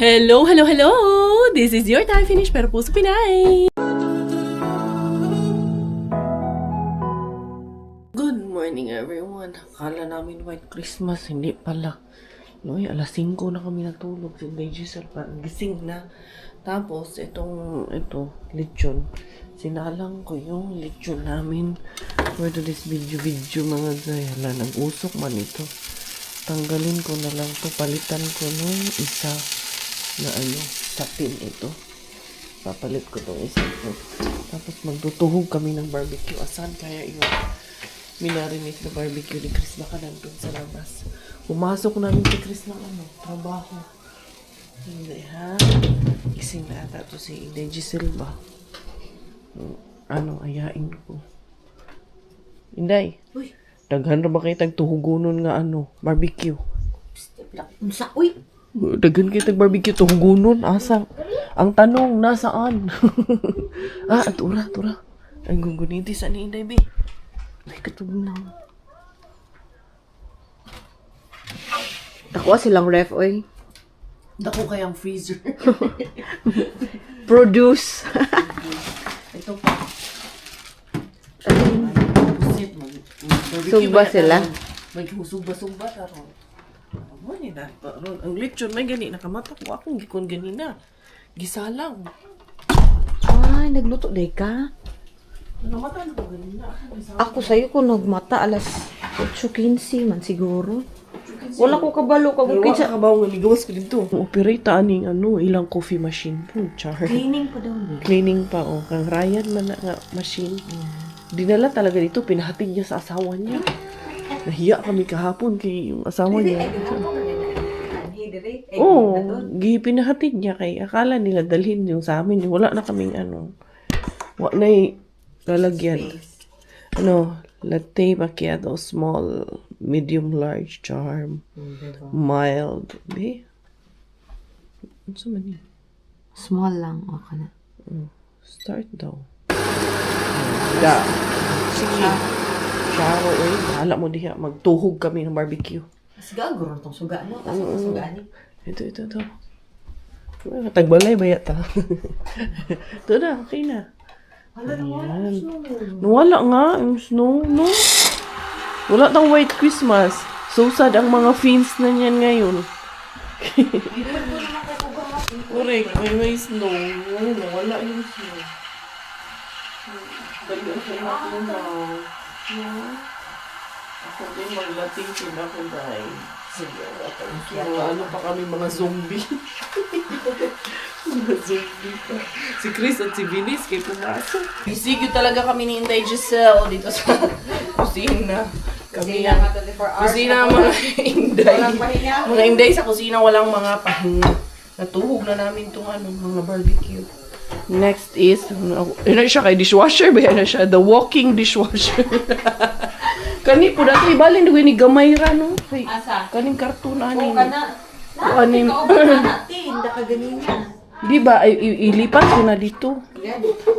Hello, hello, hello! This is your Thai Finish Pero Puso Pinay! Good morning everyone! Akala namin White Christmas, hindi pala. Noy, alas 5 na kami natulog. Si Giselle parang gising na. Tapos, ito, lechon. Sinalang ko yung lechon namin for today's video mga guy. Hala, nag-usok man ito. Tanggalin ko na lang to. Palitan ko nung isa na sapin ito. Papalit ko tong isa ito. Tapos magtutuhog kami ng barbecue. Asan kaya yung minarinig na barbecue ni Chris? Baka nandun sa labas. Pumasok namin si Chris ng trabaho. Hindi ha. Gising na ata to si Giselle ba? Ayain ko. Inday. Uy. Daghan na ba kayo tagtuhugunon nga barbecue? Unsa, uy? Daghan kayo tag-barbecue tuhugunon. Asa? Ang tanong, nasaan? Tura. Ang gunguniti sa ni Inday, be. Ay, katulong lang. Nakuha silang ref, oy. Dako kayang freezer. Produce. Ito pa. Sugba sila. Maghusugba-sugba taron. Ano na? Ang lechon may gani nakamata ko akong gikon ganina. Gisalang. Ay, nagluto day ka. Namata na ko ganina. Ako sa'yo ko nagmata alas 8:15 man siguro. Wala ko kabalo ka Pero wala ka ba nga ligawas ko dito. Operate aning ilang coffee machine po. Char. Cleaning pa daw ni. Cleaning pa kang Ryan man na nga machine. Dinala talaga dito, pinahatid niya sa asawa niya. Nahiya kami kahapon kay yung asawa niya. Pinahatid niya kay akala nila dalhin yung sa amin. Wala na kaming wala na lalagyan. Latte macchiato, small, medium, large, charm, mild. Ano sa man yun? Small lang, okay na. Start daw. Sige. Charo, hala mo diha. Magtuhog kami ng barbecue. Siguro itong suga mo. Tapos suga ni. Ito. Tagbalay ba yata? Ito na, okay na. Ayan. Wala nga yung snow, no? Wala tang White Christmas. So sad ang mga fins na niyan ngayon. Correct, may snow. Wala yung snow. Dali ako natin na. Ako din maglating sila ko dahil. Sige, ano pa kami mga zombie. Mga zombie pa. Si Chris at si Vinis kayo pumasok. Bisig talaga kami ni Inday Giselle dito sa kusina. Kami kusina mga Inday. Mga Inday sa kusina walang mga pahinga. Natuhog na namin itong mga barbecue. Next is, siya kay dishwasher. Bayan na siya, the walking dishwasher. Kani po dati ibalin do ni gamay ra no. Asa? Kaning karton ani. Kana. Anim. Natin, daka ganina. Di ba ilipat ko na dito.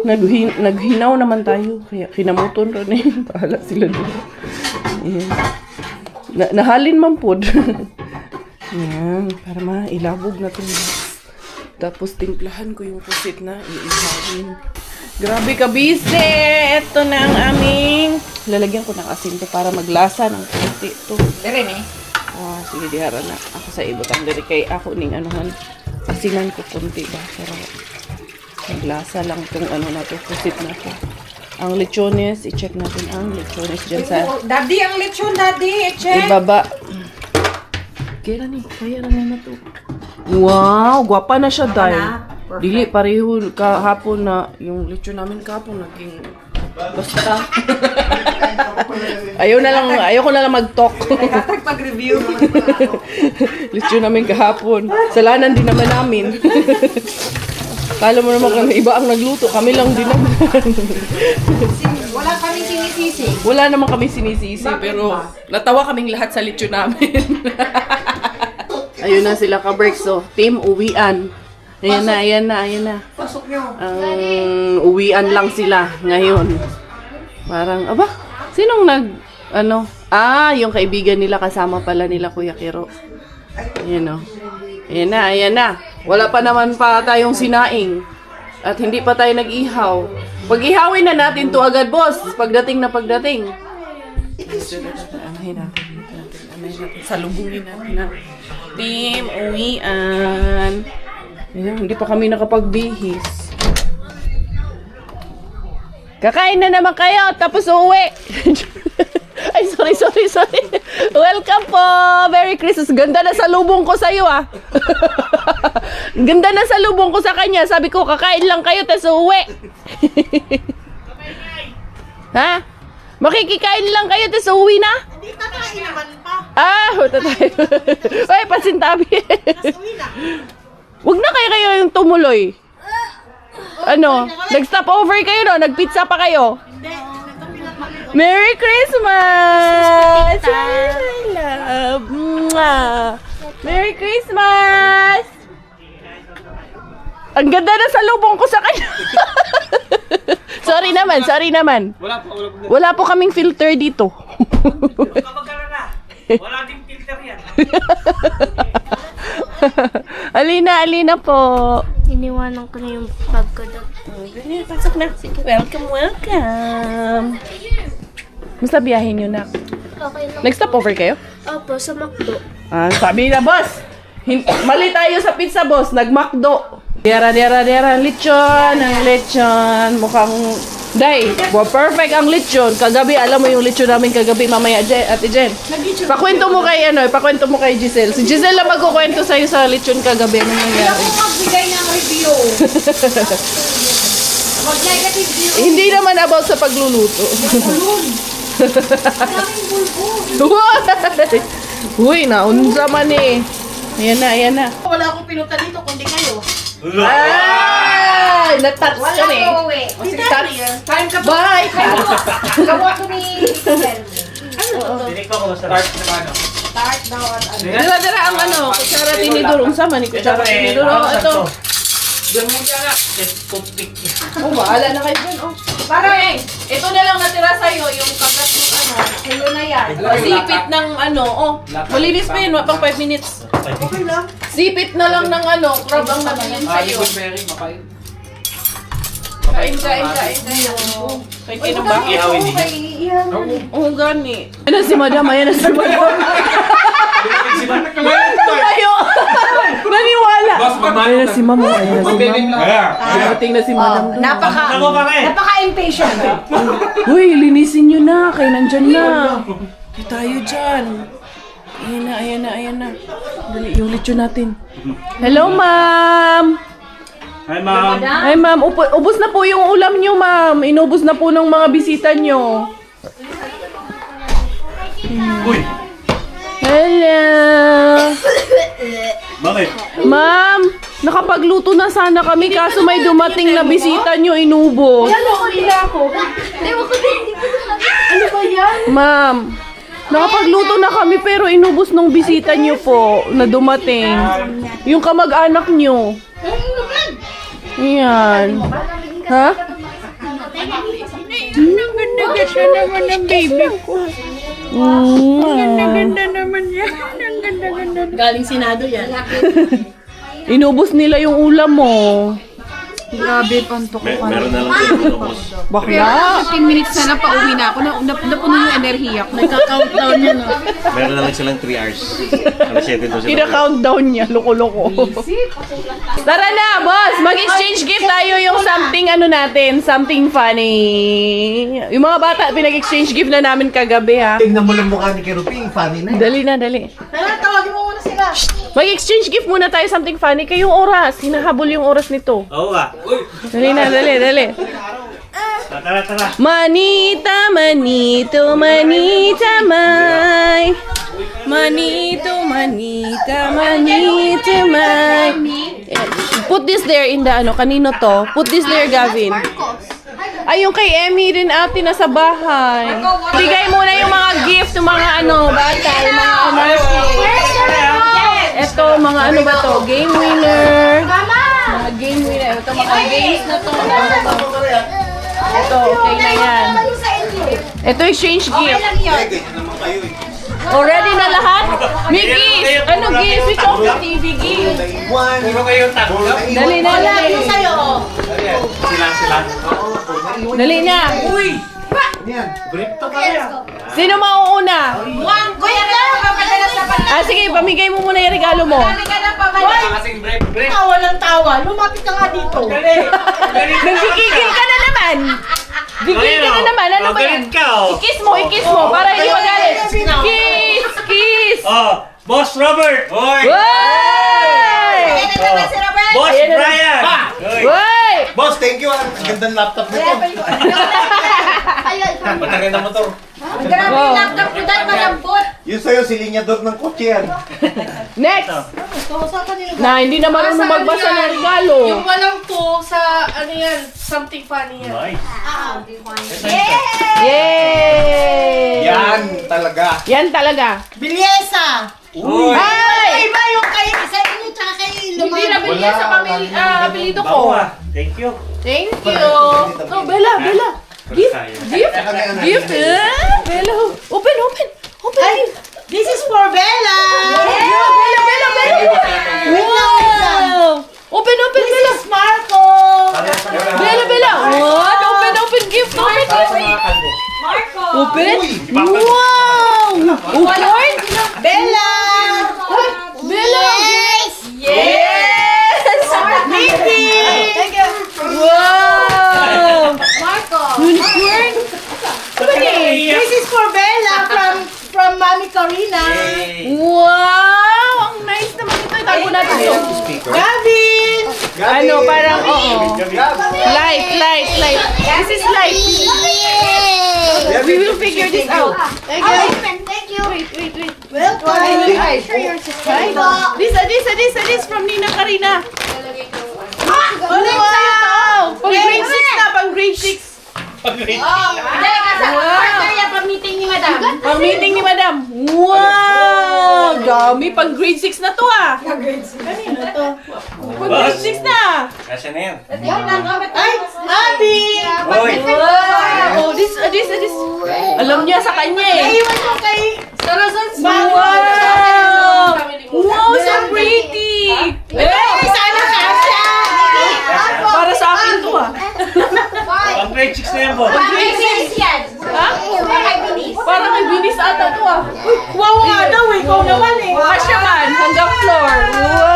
Naghinaw naman tayo kaya kinamuton ra ni pahala sila dito. Ayan. Nahalin man pod. Yan, para mailabog na to. Tapos timplahan ko yung pusit na iihahin. Grabe ka busy! Ito na ang aming lalagyan ko ng asin to para maglasa ng puti to. Dire ni. Sige, dihara na. Ako sa ibutang diri kay ako ning asinan ko kunti ba. Pero maglasa lang tong na to, pusit na to. Ang lechones, i-check natin ang lechones dyan sa Daddy, ang lechon, daddy. I-check. ibaba. Kaya na to. Wow, gwapa na siya dahil. Dili pareho kahapon na yung lechon namin kahapon naging basta. Ayoko na lang mag-talk. Pag-review. Lechon namin kahapon. Salanan din naman namin. Kala mo naman kung iba ang nagluto, kami lang din naman. Wala kami sinisisi. Wala naman kami sinisisi, pero natawa kaming lahat sa lechon namin. Ayun na sila ka-break. So, team uwian. Ayan na. Pasok nyo. Uwian lang sila ngayon. Parang, sinong yung kaibigan nila kasama pala nila Kuya Kiro. Ayan o. Ayan na. Wala pa naman pa tayong sinaing. At hindi pa tayo nag-ihaw. Pag-ihawin na natin to agad, boss. Pagdating na pagdating. Anahin natin. Salubungin natin na. Team, uwian. Ayan, hindi pa kami nakapagbihis. Kakain na naman kayo, tapos uuwi. Ay, sorry. Welcome po! Merry Christmas. Ganda na salubong ko sa'yo, ah. Ganda na salubong ko sa kanya. Sabi ko, kakain lang kayo, tapos uuwi. Ha? Makikikain lang kayo, tapos uuwi na? Hindi kakain naman pa. Huwag tayo. Ay, pasintabi. Tapos uwi na. Huwag na kayo yung tumuloy. Ano? Nag-stop over kayo, no? Nag-pizza pa kayo? Hindi. Ito pinapakita. Merry Christmas! My love! Mwah! Merry Christmas! Ang ganda na salubong ko sa kanya. sorry naman. Wala po kaming filter dito. Wala ding filter yan. Alina po. Iniwanan ko na yung bag ko doon. Ganyan, pasok na. Welcome. Basta biyahin nyo na. Okay lang. Nag-stop over kayo? Opo, sa McDo. Sabi na, boss. Mali tayo sa pizza, boss. Nag-McDo. Dera. Lechon. Ang lechon. Mukhang... Day, perfect ang lechon. Kagabi, alam mo yung lechon namin kagabi, mamaya, Ate Jen. Pakwento mo kay Giselle. Si Giselle lang magkukwento sa'yo sa lechon kagabi. Ano nangyari? Magbigay ng review. Mag-negative view. Hindi naman about sa pagluluto. Maraming bulbul. Uy, naunsa man eh. Ayan na. Wala akong pinunta dito kundi kayo. Ay! Nag-touch ka eh. Time ka ba? Bye! Gawa ko ni Giselle. Dinig ko kung start na paano. Start daw at ano. Dala ang ano, kutsara tinidor. Unsa man ni kutsara tinidor. Ito. Diyan mo dyan na. Toothpick. Bahala na kayo dyan. Parang, ito na lang natira sa'yo, yung kagat ng ano. Sa'yo na yan. Sipit ng ano, malinis pa yun, pang 5 minutes. Okay lang. Sipit na lang ng ano, crab ang nabingin sa'yo. Mary, makain. Kain. Kain kayo na ba? Ihawin niya. Oo, gani. Ayan na si madam. Tumayo! Naniwala! Boss, magmano Ayan na si ma'am. Dumating na si madam. Napaka-impatient. Uy, linisin nyo na. Kayo nandyan na. Di tayo dyan. Ayan na. Dali, yung lechon natin. Hello, ma'am! Hi, ma'am. Ay, ma'am, ubos na po yung ulam nyo, ma'am. Inubos na po ng mga bisita nyo. Uy! Hello! Bakit? Ma'am, nakapagluto na sana kami kaso may dumating na bisita nyo, inubos. Ano ba yan? Ma'am, nakapagluto na kami pero inubos ng bisita nyo po na dumating. Yung kamag-anak nyo. Ayan. Ha? Ang ganda-ganda naman ng baby ko. Ganda naman yan. Ang ganda-ganda. Galing Senado yan. Inubos nila yung ulam mo. Grabe, pantok ko. Meron na lang sila boss. Bakla. 15 minutes na lang pauwi na ako. Napuno yung enerhiya ko. Nagka-countdown yan. Meron na lang silang 3 hours. Alas 7 doon sila. Kina-countdown niya. Loko-loko. Tara na, boss! Mag-exchange gift tayo yung something ano natin. Something funny. Yung mga bata, pinag-exchange gift na namin kagabi, ha? Tingnan mo lang mukha ni Keruping, funny na yun. Dali. Tara, tawagin mo muna sila. Mag-exchange gift muna tayo something funny. Kayong oras. Hinahabol yung oras nito. Oo ah. Dali. Tara. Manita, may. Manito, may. Put this there in the ano, kanino to? Put this there, Gavin. Ay, yung kay Emmy rin ate nasa bahay. Bigay muna yung mga gift ng mga ano, bata, yung mga ano. Ito, mga ano ba to? Game winner. Mga game winner. Ito, mga games na to. Ito, okay na yan. Ito, exchange gift. Oh, ready na lahat? Mickey, ano Gi? Switch off the TV, Gi. Puro kayo tatlo. Dali na, dali. Sila. Dali na. Brief to kaya. Sino mauuna? Kuya na, papadala sa pala. Sige, pamigay mo muna yung regalo mo. Ka na papadala. Kasing brief. Tawa ng tawa. Lumapit ka nga dito. Nagkikigil ka na naman. Gigil ka na naman. Ano ba yan? Galit ka, oh. Ikis mo, para hindi magalit. Kiss! Oh, Boss Robert. Hoy. Woy! Ayan na naman si Robert. Boss Brian. Hoy. Woy! Boss, thank you. Ang gandang laptop nito. Patagay na motor. Grabe yung laptop ko dahil malambot. Yun sa'yo, si linyador ng kotse yan. Next! Na, hindi na marunong magbasa ng regalo. Yung walang to sa, ano yan, something funny yan. Nice. Yay! Yan talaga. Yan talaga. Bilyesa. Uy. Ay! Iba yung kay isa inyo tsaka kay Hindi na Lumang. bilhin sa apelido ko. Bawa. Thank you. Thank you. Oh, Bella. Gift. Gift. Bella. Open. Ay, this is for Bella. Bella. Wow. Open, This Bella. is Marco. Bella. What? Open gift. Marco. Open. Wow. Open. Bella. Bella. Yes. Yes. Baby. Thank you. Wow. Marco. Unicorn. This is for Bella from Mami Corina. Wow. Ang nice naman ito. Itago natin ito. Gavin. Ano, parang, oo. Light. This is light. We will figure this out. Thank you. Wait. Welcome. This from Nina Karina. Wow. Pang grade 6 na, pang grade 6. Pag-meeting ni Madam. Pang meeting ni Madam. Wow! Dami, pang grade 6 na to ah. Pang grade 6 na. Kasya na yan. Ay, Abby. Hoy. Wow! Oh, this. Alam niya sa kanya eh. Iwan ko kay Wow! Wow, so pretty! sana kasha. Para sa akin to ah. Pang grade 6 na yan, boss. Ha? Parang may binis ata to ah. Wow nga daw, ikaw naman eh. Kasya man, hanggang floor. Wow!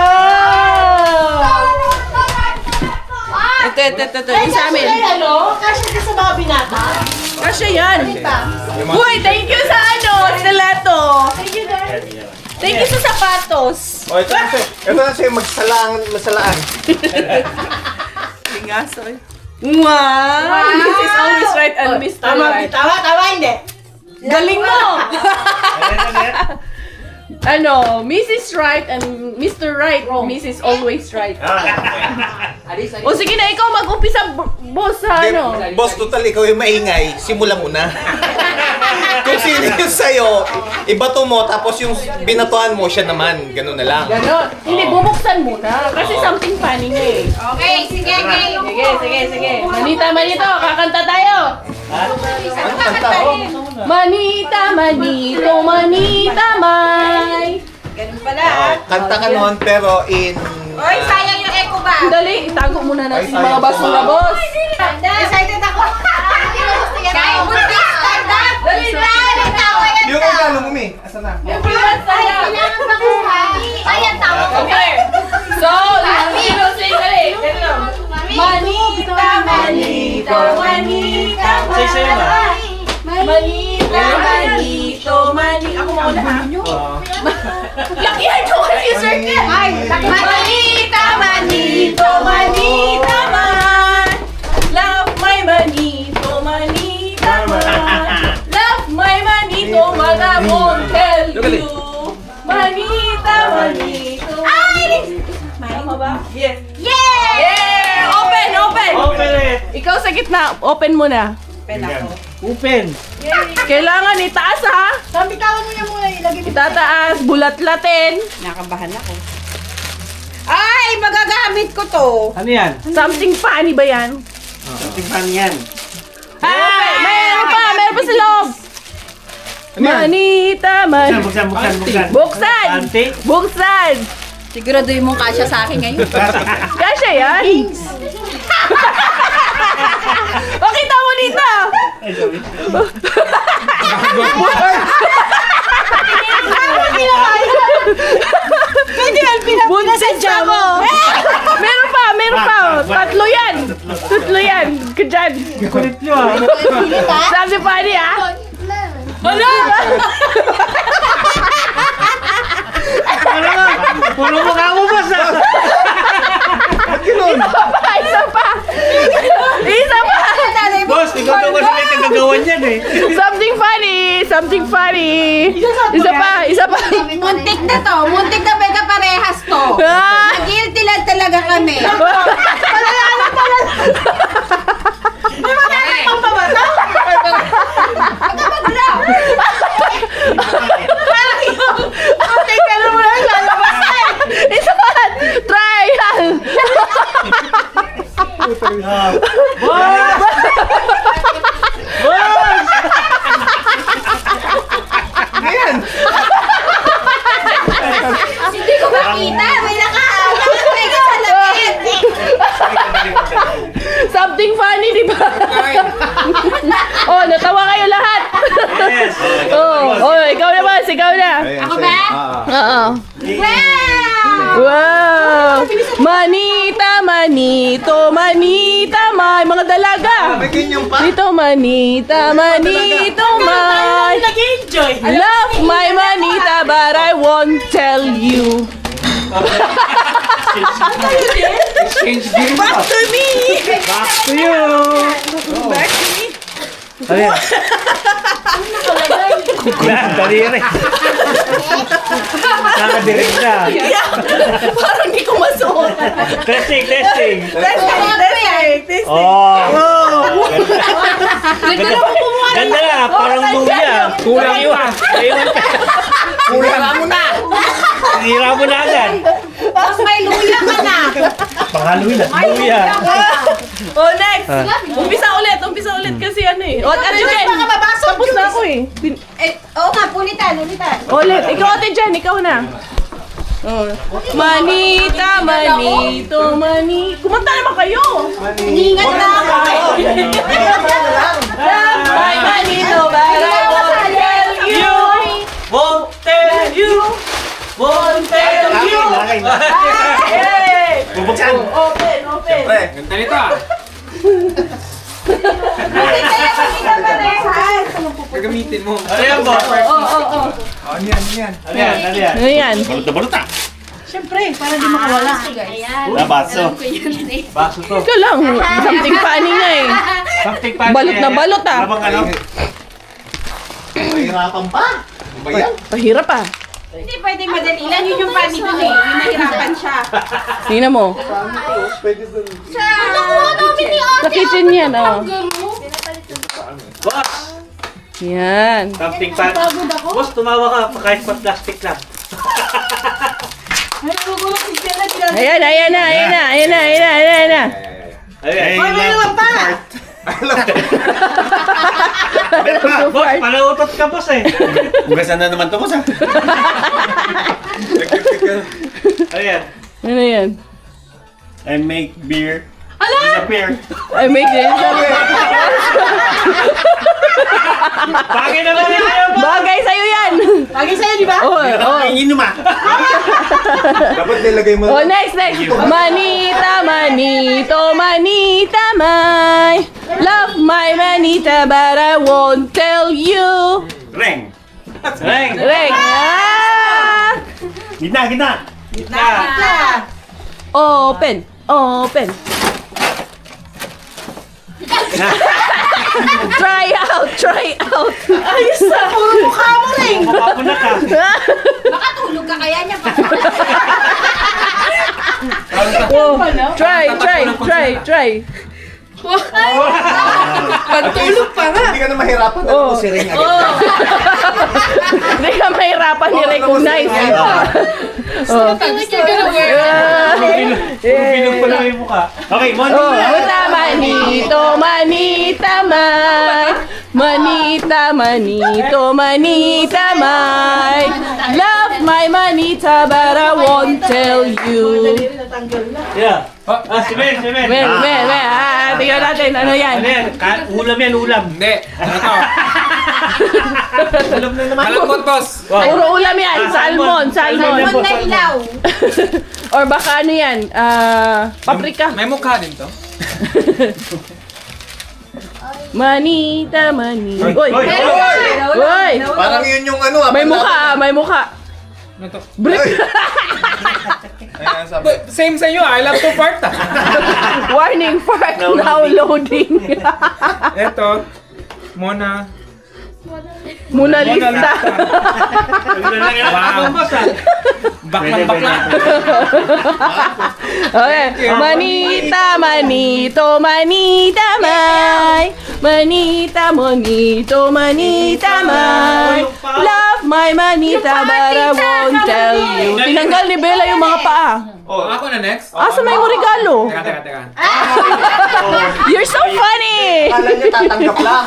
Ito. Yung sa amin. Kasha din sa mga binata. Kasya yan. Uy, thank you sa stiletto. Thank you sa sapatos. O, ito na sa'yo, masalaan. Wow! This is always right and Mr. Right. Tama, hindi. Galing mo! Mrs. Right and Mr. Right. Mrs. Always Right. O sige na, ikaw mag-umpisa, boss, sa Boss, total, ikaw yung maingay. Simulan mo na. Kung sino yung sa'yo, ibato mo, tapos yung binatuhan mo, siya naman. Ganun na lang. Ganon. Hindi, bubuksan muna. Kasi something funny nga eh. Okay, sige. Sige. Manita, kakanta tayo. Ano kanta? Manita, may. Ganun pala. Kanta ka noon, pero in... Oy, sayang yung echo ba? Dali, itago muna natin yung mga basura, boss. Excited ako. Kaya mo na stand up. Dali na. Yung regalo mo, Mi. Asa na? Everyone, saya. Kailangan makuha. Ayan, tawa ko. Okay. So, sing dali. Manita. Say, ma. Manita. Ako mauna ha. Lakihan ko kasi yung circle. Manita, man. Love my manito, man. Love my manito, man. I won't tell you. Manita. Tama ba? Yes. Yeah! Open! Open it. Ikaw sa gitna, open mo na. Open. Kailangan itaas ha. Bitawan mo niya muna. Ilagay mo. Itataas, bulat-latin. Ay, magagamit ko to. Ano yan? Something funny ba yan? Something fun yan. Meron pa sa loob. Manita, Buksan. Buksan! Ante. Buksan! Siguraduhin mong kasya sa akin ngayon. Kasya yan! Pakita mo dito! Ay, sorry. Buntis ako! Meron pa! Tatlo yan! Kadyan! Kulit nyo ah. Sabi pa niya, Wala! Puro mukha mo ba sa... Isa pa! Boss, ikaw daw kasi may kagagawan yan eh. Something funny! Isa pa! Muntik na to. Muntik na parehas to. Ah! Guilty lang talaga kami. Isa pa! Trial! Boss! Boss! Hindi ko makita. May nakahawak sa lapit. Something funny, di ba? Oh, natawa kayo lahat. Yes. Ikaw na. Ako ba? Oo. Wow! Manita, manito, manita, may mga dalaga. May ganyan pa. Dito, manita, manito, may. Love my manita, but I won't tell you. Back to me! Back to you. Ano yan? Yan, daliri. Nakadirect na. Parang di ko masuot. Testing. Testing. Oh. Ganda na, parang luya. Kulang yun. Kulang mo na. Hira mo na agad. Tapos may luya ka na. Pang-Halloween at luya. Oh, next. Umpisa ulit kasi ano eh. O, Ate Jen. Tapos na ako eh. Oo nga, ulitan. Ulit. Ikaw, Ate Jen. Ikaw na. Oh. Manita, manito, mani. Kumanta naman kayo. Ingat na ako. My manito, but I won't tell you. Won't tell you. Won't tell you. Hey! Bubuksan. Open. Ganda nito ah. Gagamitin mo. Ano yan, boss? Oo. Ano yan? Ano yan? Balot na balot ah. Siyempre, para di makawala. Na baso. Baso to. Ikaw lang. Something funny nga eh. Something pa. Balot na balot ah. Ano bang ano? Mahirapan pa. Ano ba yan? Pahirap ah. Hindi pwedeng madali lang. Yun yung funny dun eh. Yung nahirapan siya. Tingnan mo. Nakuha namin ni Sa kitchen yan, oh. Boss! Yan. Something pa. Boss, tumawa ka pa kahit pa plastic lang. Ayan na. Ay, meron pa! Boss, palautot ka, boss eh. Hugasan na naman to, boss ah. Ayan. Ano yan? I make beer disappear. I make this. Bagay naman yan, boss. Bagay sa'yo yan. Bagay sa'yo, di ba? Oh. Ay, inom ah. Dapat nilagay mo. Oh, next. Manita, manito, manita, my. Love my manita, but I won't tell you. Reng. Reng. Reng. Ah! Gitna. Open. Try out. Ayos na. Puro mukha mo rin. Mukha ko na ka. Makatulog ka kaya niya pa. Try. Pagtulog pa nga. Hindi ka na mahirapan. Ano mo si Ring agad. Hindi ka mahirapan ni-recognize. Bilog pa lang yung mukha. Okay, Monty. Manito, manita, man. Manita, manito, manita, my. Love my manita, but I won't tell you. Yeah. Si Ben, si Ben. Men, tingnan natin, ano yan? Ano yan? Ulam yan, ulam. Hindi. Ano to? Malambot, boss. Puro ulam yan, salmon. Salmon na ilaw. Or baka ano yan, paprika. May mukha din to. Manita, manita. Uy! Hoy! Uy! Parang yun yung ano May mukha, may mukha. Ano to? Brick! Ayan, sabi. Same sa inyo, I love to fart ah. Warning, fart now loading. Ito, Mona. Mona Lisa. Wow. Baklang bakla. Okay. Manita, manito, manita, may. Manita, manito, manita, may. Love my manita, but I won't tell you. Tinanggal ni Bella yung mga paa. Oh, ako na next. Asa may mo regalo? Teka. You're so funny! Akala niya tatanggap lang.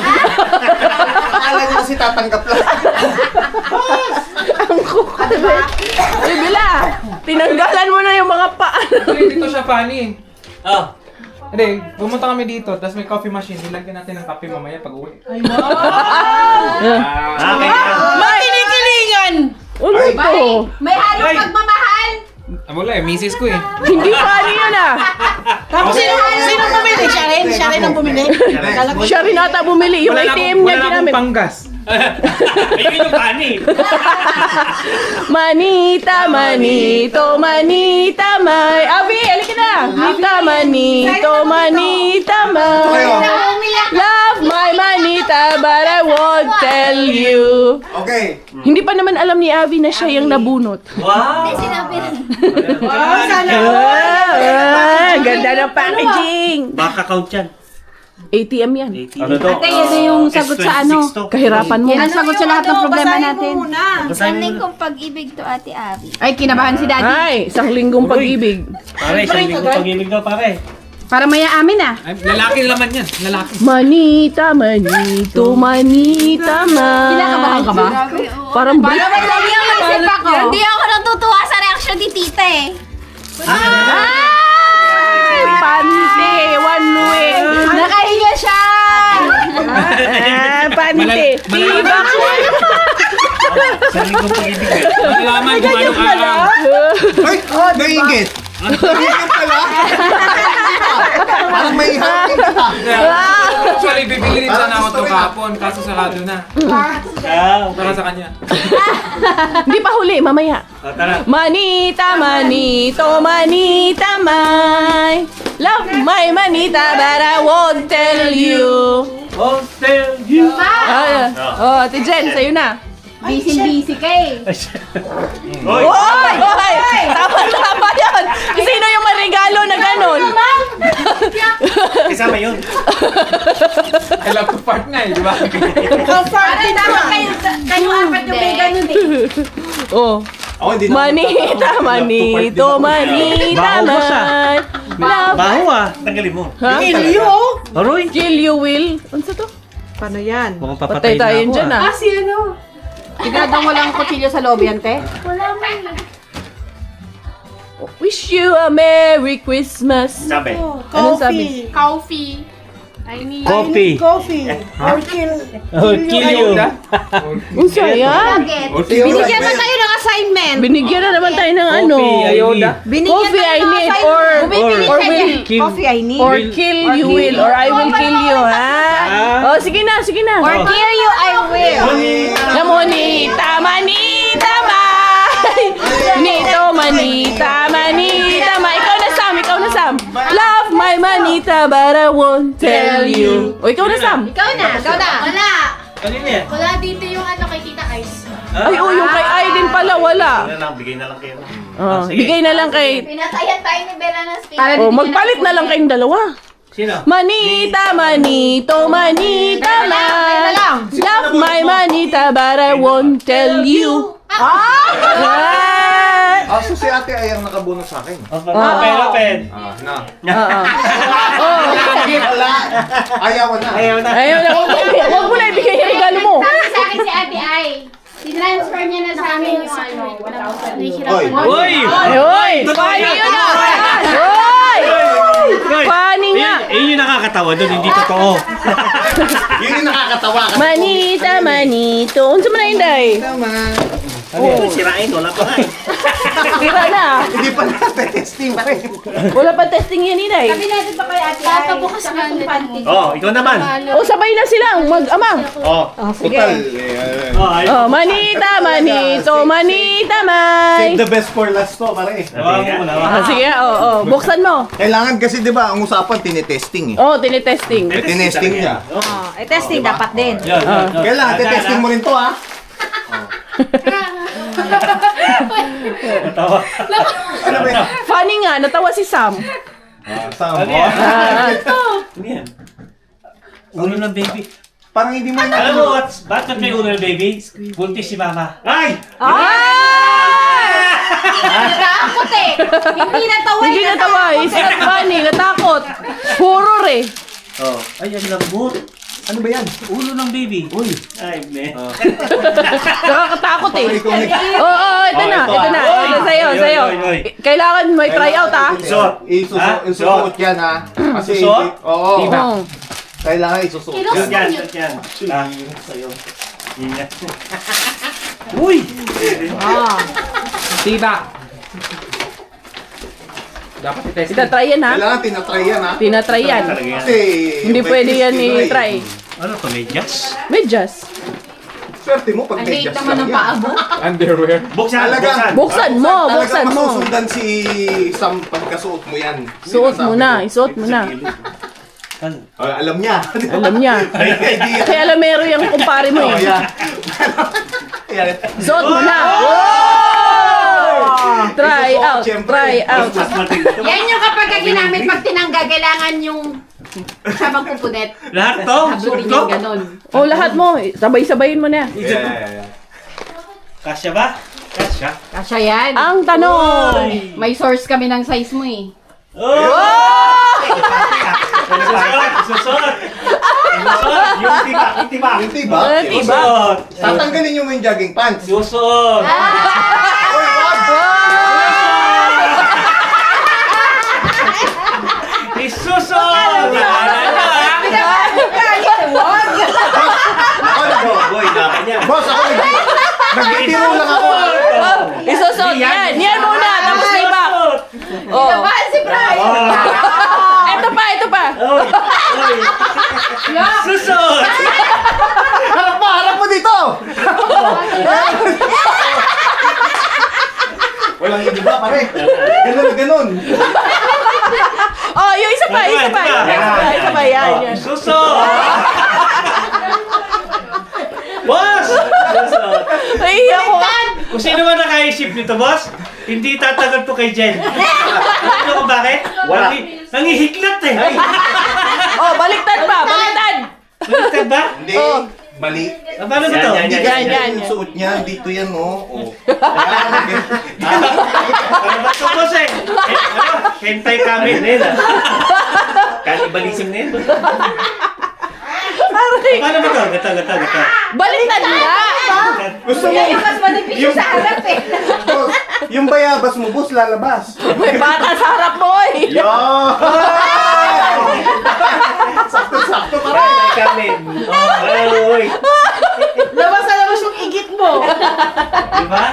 Akala niya kasi tatanggap lang. Ang kuka. Uy, Bella, tinanggalan mo na yung mga paa. Dito siya funny. Oh. Hindi, pumunta kami dito, tapos may coffee machine. Nilagyan natin ng kape mamaya pag uwi. Mahinikilingan! Ano to? May halong pagmamahal. Wala eh, misis ko eh. Hindi funny yan ah. Tapos sino bumili? Siya rin ang bumili. Siya rin ata bumili. Yung ATM niya wala na ginamit. akong panggas. Ayun yung pani. Manita, manito, manita, may. Abi, halika na. Manita, manito, manita, may. Love my manita, but I won't tell you. Okay. Hindi pa naman alam ni Avi na siya yung nabunot. Wow. Sinabi na. Ganda ng packaging. Baka count yan. ATM yan. Ano to? Ate, yan yung sagot sa ano. Kahirapan mo. Yan ang sagot sa lahat ng problema natin. Basahin mo muna. kong pag-ibig to, Ate Abby. Ay, kinabahan si Daddy. Ay, isang linggong pag-ibig. Pare, isang linggo pag-ibig daw, pare. Para mayamin ah. Ay, lalaki naman yan, lalaki. Manita, manito, manita, man. Kinakabahan ka ba? Parang break. Lagi ako isip ako. Hindi ako natutuwa sa reaction ni Tita eh. Ay, pante, one way. Nakahiga siya! Pante. Tibak. Isang linggo pag-ibig eh. Malalaman kung anong araw. Ay, naingit. Naingit pala. Parang may hangin ka. Actually, bibili rin sana ako ito kahapon, kaso sarado na. Para sa kanya. Hindi pa huli, mamaya. Tara. Manita, manito, manita, my. Love my manita, but I won't tell you. Won't tell you. Oh, Ate Jen, sa'yo na. Busy ka eh. Hoy! Oy! Oy! Tama yun! Sino yung marigalo na ganun? Kasama yun. I love to fart nga eh, di ba? Parang dapat kayo apat yung may ganun eh. Oh. Ako hindi na. Manita, manito, manita, man. Love. Baho ah. Tanggalin mo. Ha? Aroy. Kill you will. Ano sa to? Paano yan? Mukhang Patay papatay tayo na ako dyan ah. ah. Tigadang walang kutsilyo sa loob yan, te? Wish you a Merry Christmas. Sabi. Anong sabi? Coffee. Coffee. Or kill. Oh, kill you. Unsa yan? Binigyan ba tayo ng assignment? Binigyan na naman tayo ng ano. Ayoda. Coffee I need or will Kill. Coffee I need. or kill you will or I will kill you, ha? Oh, sige na, sige na. Or kill you, I will. Namonita, manita, may. Nito, manita, manita, may. Ikaw na, Sam. Ikaw na, Sam. Love my manita, but I won't tell you. O, ikaw na, Sam. Ikaw na. Wala. Kanina yan. Wala dito yung ano kay Tita Ice. Ay, oh, yung kay Aiden pala, wala. Bigay na lang kayo. Oh, bigay na lang kay... Pinatayan tayo ni Bella ng speaker. Oh, magpalit na lang kayong dalawa. Sino? Manita, manito, manita, man. Love my manita, but I won't tell you. Ah! So si ate ay ang nakabunot sa akin. Open, open. Na. Oh. Hindi pala. Ayaw na. Ayaw na. Ayun na, wag mo na ibigay yung regalo mo. Sabi sa akin si Ate Ay, sinransfer niya na sa amin yung ano, 1,000. Oy. Uy! Ay, funny yun ah. Hoy! Funny nga. Yun yung nakakatawa doon, hindi totoo. Yun yung nakakatawa. Manita, manito. Unsa man na inday? Ano yun? Sirain, wala pa nga eh. Sira na. Hindi pa natin testing pa rin. Wala pa testing yan inday. Sabi natin pa kay Ate Ay, papabukas nga nito. Oh, ikaw naman. O sabay na silang mag-ama. Oh. Total. Oh, ayun. Oh, manita, manito, manita, may. Save the best for last to, pare. Sige, oo. Buksan mo. Kailangan kasi 'di ba ang usapan tinetesting eh. Oh, tinetesting. Tinetesting niya. Testing dapat din. Yan, yan, yan. Kailangan testing mo rin to ha. Natawa. Ano ba yan? Funny nga, natawa si Sam. Sama Ano mo. yan? Ah, Ano yan? Ulo ng baby. Parang hindi mo Alam mo, bakit may ulo ng baby? Buntis si mama. Ay! Natakot eh. Hindi natawa. Hindi natawa, it's not funny, natakot. Horror eh. Oh. Ay, ang lambot. Ano ba yan? Ulo ng baby. Uy. Ay, me. Nakakatakot eh. Ikaw nag- Oo, ito na, ito na. Ito sa'yo, Oy, sa'yo. oy, oy. Kailangan may try out ah. Suot. Isusuot yan ha. Kasi Susuot? oo. Oo. Kailangan isusuot Kilos yan. Yan, yan, yan. Ah, sa'yo. Ingat. Uy! Diba? Dapat i-test. Itatry yan ha. Kailangan tinatry yan ha. Tinatry yan. Talaga yan. Kasi Hindi yung pwede yan practice, i-try. Ano to, medyas? Medyas. Swerte mo pag Ang liit medyas naman lang ng yan. paabo. Underwear. Buksan, Talaga. buksan. Buksan mo, buksan Talagang mo. masusundan si Sam pagkasuot mo yan. Suot mo na, isuot mo na. Ano? Alam niya. Alam niya. May idea. Kaya alamero yung kumpare mo Oh, eh. yeah. Yan. Suot mo na. Try Isusuot, out, syempre. try out. Mas matindi. Yan yung kapag ginamit pag tinanggal, kailangan yung sabang pupunet. Lahat to? Habutin Suot to? yung ganon. Oh, lahat mo. Sabay-sabayin mo na. Yeah. Kasya ba? Kasya. Kasya yan. Ang tanong. May source kami ng size mo eh. Susot! Susot! Susot! Yung tiba! Yung tiba! Yung tiba. Diba? Susot! Tatanggalin niyo mo yung jogging pants. Susot! Oy, wag! Isusot! Ako nag- Boy, dapat yan. Boss, ako nagbibiro lang ako. Isusot yan. Yan muna. Tapos na iba. Oh. Si Brian! Ito pa, ito pa. Oy! Oy! Susot! Harap mo dito! Walang iba, pare. Ganun. Oh, yung isa pa, isa pa. Isa pa, yan. Yan. Susot! Boss! Susot! Naiiyak ko. Kung sino man nakaisip nito, boss, hindi tatagal to kay Jen. Ano kung bakit? Wala. Nangihiklat eh. Oh, baliktad pa, baliktad. Baliktad ba? Hindi. Oh. Mali. Ah, paano ba to? Hindi Yan, kasi yan, yung yan. suot niya. Dito yan, oh. Oh. Ano ba ito, boss eh? Ano? Hentai kami. Cannibalism na yun. Aray. Paano ba ito? Gata. Baliktad nga. Gusto mo? Yan yung mas manipis yung sa harap eh. Boss, yung bayabas mo, boss, lalabas. May bata sa harap mo eh. Yo! Sakto-sakto, pare. Hentai kami. Oy. Labas na labas yung igit mo. Diba?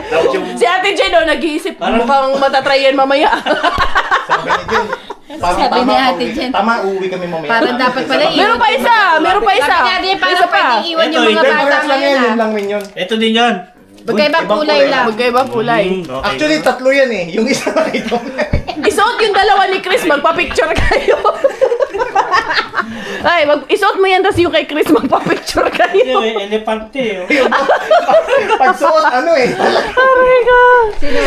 Tapos yung... Si Ate Jen, oh, nag-iisip. Parang- Mukhang matatry yan mamaya. Sabi ni Jen. Parang Sabi tama ni ako Ate eh. Jen. Tama, uuwi kami mamaya. Parang dapat pala Meron pa isa, meron pa isa. Sabi nga din, Isa parang pa. pwedeng iwan yung Ito, mga ito, bata Parang lang yan, ngayon yun ah. lang yun. Ito din yun. Magkaibang Ibang kulay kulay. lang. Magkaibang kulay. Okay. Actually, tatlo yan eh. Yung isa na ito. Isuot yung dalawa ni Chris, magpa-picture kayo. Ay, isuot mo yan, tapos yung kay Chris, magpa-picture kayo. Yung elepante. Oh. Yung pagsuot, ano eh. Aray ka.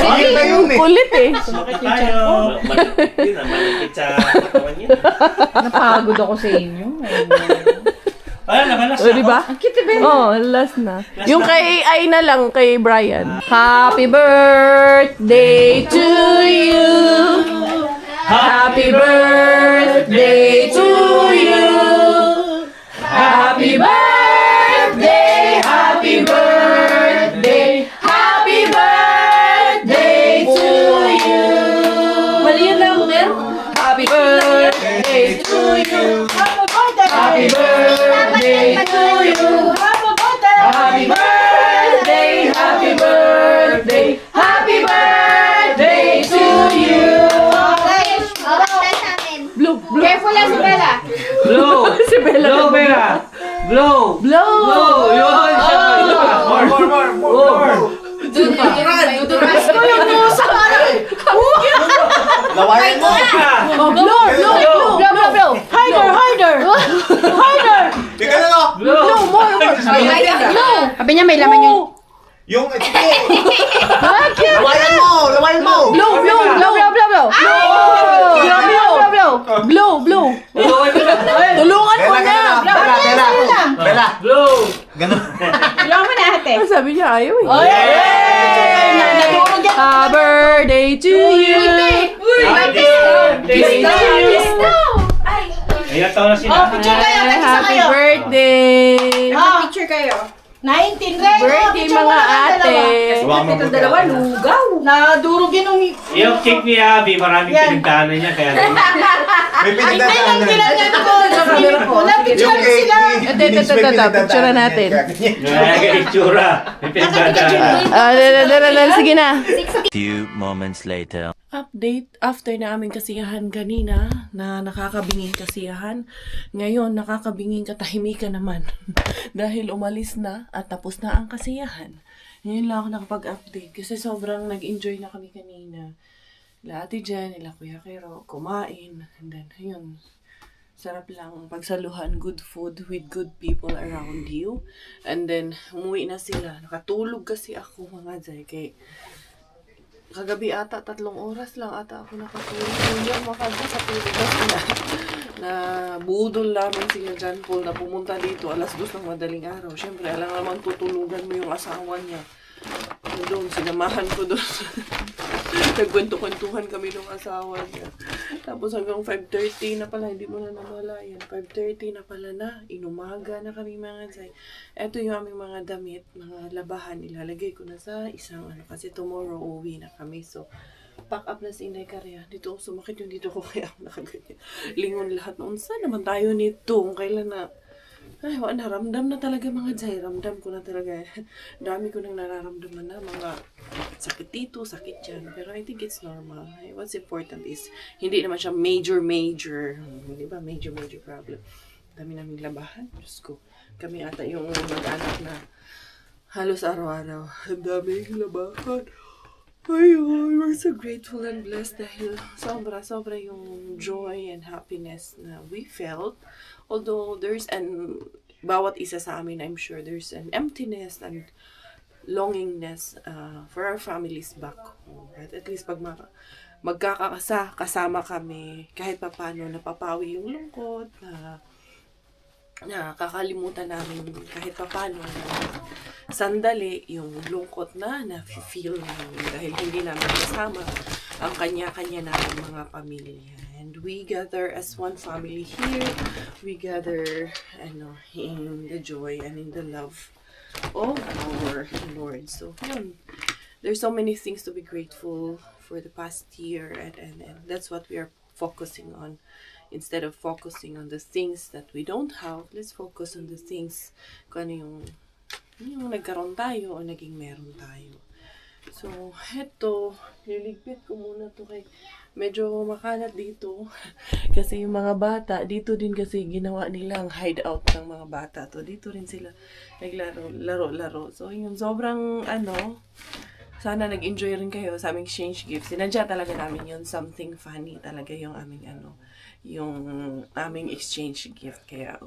Makita yun eh. Kulit eh. Bakit tayo? Malipit sa katawan niya. Napagod ako sa inyo. Wala na, last O, di ba? Oh, last na. Yung kay Ay na lang, kay Brian. Happy birthday to you. Happy birthday to you. Happy birthday, happy birthday, happy birthday to you. Mali yun lang, Happy birthday to you. Happy birthday to you. Happy birthday, happy birthday, happy birthday to you. Blue, blue. Careful lang si Bella. Blow! Si Bella. Blow, Bella! Blow! Blow. Blow! Yun! More! Lawayan mo! Blow, blow, blow, blow, blow. Harder, harder. Harder. Ikaw na no! Blow! More, more. Blow. Sabi niya may laman yung... Yung, sige! Lawayan mo! Lawayan mo! Blow, blow, blow, blow, blow, blow. Blow, blow, blow. Tulungan mo na. Bella! Blow! Ganun. Tulungan mo na ate. Ang sabi niya ayaw eh. Happy birthday to you. Happy birthday to you! Ilang taon na sila? Happy birthday. Picture kayo. 19 Birthday mga ate. Huwag mo Ito dalawa, lugaw. Nadurog yun nung... Yung cake ni Abby, maraming pinagdaanan niya. Kaya May pinagdadaanan. Napicture Yung cake sila. Ito, picture natin. itsura. May pinagdadaanan. Sige na. Few moments later. Update after na aming kasiyahan kanina na nakakabinging kasiyahan. Ngayon, nakakabinging katahimikan naman. Dahil umalis na at tapos na ang kasiyahan. Ngayon lang ako nakapag-update kasi sobrang nag-enjoy na kami kanina. Ila Ate Jen, ila Kuya Kero, kumain. And then, ayun, sarap lang pagsaluhan, good food with good people around you. And then, umuwi na sila. Nakatulog kasi ako mga Zay. Kay kagabi ata, 3 oras lang ata ako nakatulog. Hindi ako makaga sa tulog na budol namin si John Paul na pumunta dito 2:00 ng madaling araw. Siyempre, alam naman tutulugan mo yung asawa niya. Doon, sinamahan ko doon. Nagkwento-kwentuhan kami ng asawa niya. Tapos hanggang 5:30 na pala, hindi mo na namalayan. 5:30 na pala na, inumaga na kami mga Zay. Ito yung aming mga damit, mga labahan, ilalagay ko na sa isang kasi tomorrow uwi na kami. So, pack up na si Inday Karya. Dito, sumakit yung dito ko kaya ako nakaganyan. Lingon lahat noon. Saan naman tayo nito? Kung kailan na, ay, naramdam na talaga mga Zay. Ramdam ko na talaga. Dami ko nang nararamdaman na mga sakit dito, sakit dyan. Pero I think it's normal. What's important is, hindi naman siya major. Hindi ba? Major problem. Dami naming labahan. Diyos ko. Kami ata yung mag-anak na halos araw-araw. Ang daming labahan. Ay, we're so grateful and blessed dahil sobra yung joy and happiness na we felt. Although bawat isa sa amin, I'm sure there's an emptiness and longingness for our families back home. But at least pag magkakasama kami, kahit papano napapawi yung lungkot, na kakalimutan namin kahit papano sandali yung lungkot na feel namin dahil hindi namin kasama ang kanya-kanya namin mga pamilya. And we gather as one family here. We gather in the joy and in the love of our Lord. So, yun. There's so many things to be grateful for the past year and that's what we are focusing on. Instead of focusing on the things that we don't have, let's focus on the things kung ano yung nagkaroon tayo o naging meron tayo. So, eto, liligpit ko muna to kay medyo makalat dito. Kasi yung mga bata, dito din kasi ginawa nilang hideout ng mga bata to. Dito rin sila naglaro. So, yung sobrang sana nag-enjoy rin kayo sa aming exchange gifts. Sinadya talaga namin yun. Something funny talaga yung aming yung aming exchange gift. Kaya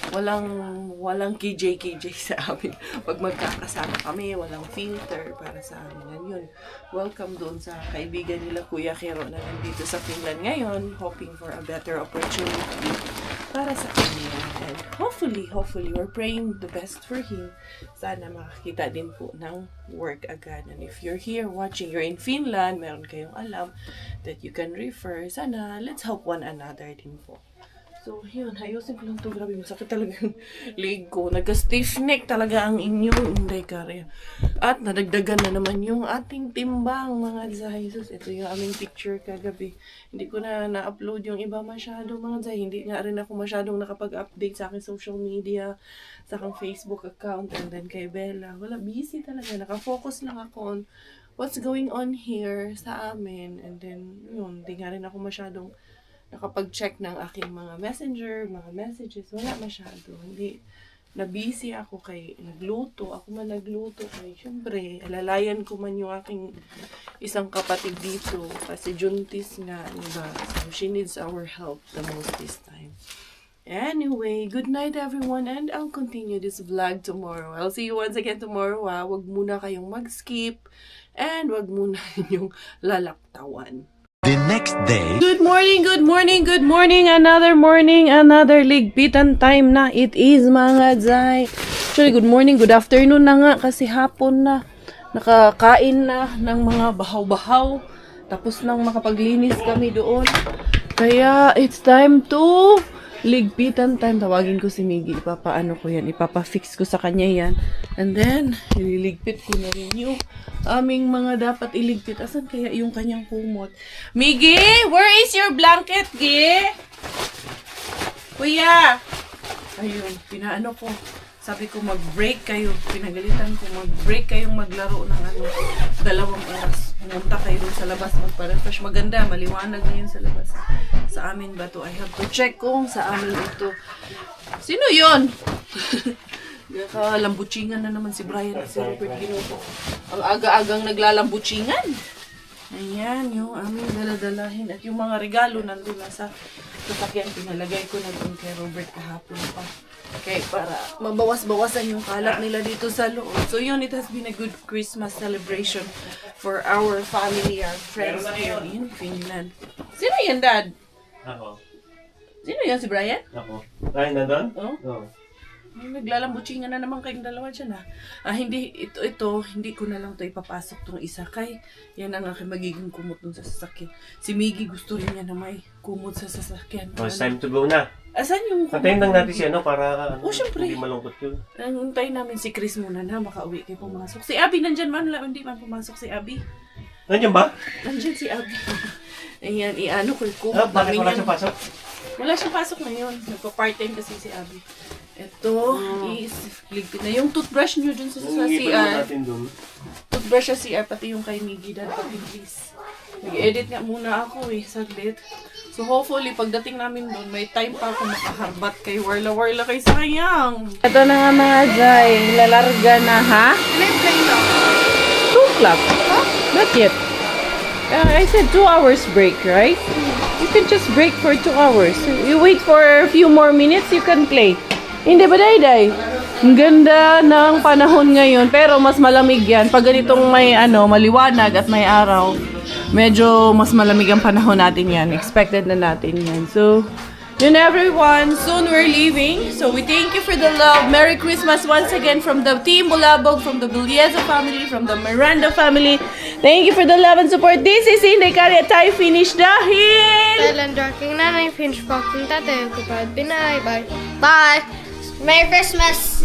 walang KJ sa amin. Pag magkakasama kami, walang filter para sa amin. And yun, welcome doon sa kaibigan nila Kuya Kero na nandito sa Finland ngayon, hoping for a better opportunity para sa kanya. And hopefully, we're praying the best for him. Sana makakita din po ng work agad. And if you're here watching, you're in Finland, meron kayong alam that you can refer. Sana, let's help one another din po. So, yun, ayusin ko lang ito. Grabe, masakit talaga yung leg ko. Nagka-stiff neck talaga ang inyong Inday Kare. At nadagdagan na naman yung ating timbang, mga Zay. Jesus, ito yung aming picture kagabi. Hindi ko na na-upload yung iba masyado, mga Zay. Hindi nga rin ako masyadong nakapag-update sa aking social media, sa aking Facebook account, and then kay Bella. Wala, busy talaga. Nakafocus lang ako on what's going on here sa amin. And then, yun, hindi nga rin ako masyadong nakapag-check ng aking mga messenger, mga messages. Wala masyado. Hindi, na-busy ako kay nagluto. Ako man nagluto kay, syempre, alalayan ko man yung aking isang kapatid dito. Kasi juntis nga, diba? So, she needs our help the most this time. Anyway, good night everyone, and I'll continue this vlog tomorrow. I'll see you once again tomorrow, ha. Wag muna kayong mag-skip, and wag muna yung lalaktawan. The next day. Good morning, good morning, good morning. Another morning, another ligpitan time na. It is, mga Zay. Actually, good morning, good afternoon na nga kasi hapon na. Nakakain na ng mga bahaw-bahaw. Tapos nang makapaglinis kami doon. Kaya, it's time to ligpitan time. Tawagin ko si Miggy. Ipapaano ko yan. Ipapafix ko sa kanya yan. And then, ililigpit ko na rin yung aming mga dapat iligpit. Asan kaya yung kanyang kumot? Miggy, where is your blanket, Gi? Kuya! Ayun, pinaano ko. Sabi ko mag-break kayo. Pinagalitan ko mag-break kayong maglaro ng 2 oras. Pumunta kayo dun sa labas. Magpa-refresh. Maganda, maliwanag ngayon sa labas. Sa amin ba to? I have to check kung sa amin ito. Sino yun? Nakalambuchingan na naman si Brian at si Robert Ginuto. Ang aga-agang naglalambuchingan. Ayan, yung aming daladalahin. At yung mga regalo nandun na sa sasakyan. Pinalagay ko na doon kay Robert kahapon pa. Okay, para mabawas-bawasan yung kalat nila dito sa loob. So yun, it has been a good Christmas celebration for our family, our friends here in Finland. Sino yan, Dad? Ako. Sino yan, si Brian? Ako. Ay, nandun? Oh? Oo. Naglalambutsingan na naman kayong dalawa dyan, ha? Hindi, hindi ko na lang ito ipapasok tong isa kay yan ang aking magiging kumot dun sa sasakyan. Si Miggy gusto rin niya na may kumot sa sasakyan. Oh, it's time to go na. Asan yung kumot? Antayin lang natin si ano para syempre. hindi malungkot yun. Antayin namin si Chris muna na makauwi kayo pumasok. Si Abby nandyan man, hindi man pumasok si Abby. Nandiyan ba? Nandyan si Abby. Ayan, i-ano ko yung kumot. Bakit wala siyang pasok? Wala siyang pasok ngayon. Nagpa-part-time kasi si Abby. Ito is ligpit na. Yung toothbrush nyo dun sa CR. Toothbrush sa CR, pati yung kay Miggy. Dad, pati please. Nag-edit nga muna ako saglit. So hopefully, pagdating namin doon, may time pa ako makaharbat kay Warla kay sayang. Ito na nga mga Zay. Lalarga na, ha? May play na. 2 o'clock. Huh? Not yet. I said 2 hours break, right? You can just break for 2 hours. You wait for a few more minutes, you can play. Hindi ba, Dayday? Ang ganda ng panahon ngayon, pero mas malamig yan. Pag ganitong may maliwanag at may araw, medyo mas malamig ang panahon natin yan. Expected na natin yan. So, yun everyone. Soon we're leaving. So, we thank you for the love. Merry Christmas once again from the Team Bulabog, from the Bulieza family, from the Miranda family. Thank you for the love and support. This is Inday Kare at tayo finish dahil... Thailand Darking Nanay, Finch Boxing Tate, Kupad Pinay, bye. Bye! Merry Christmas!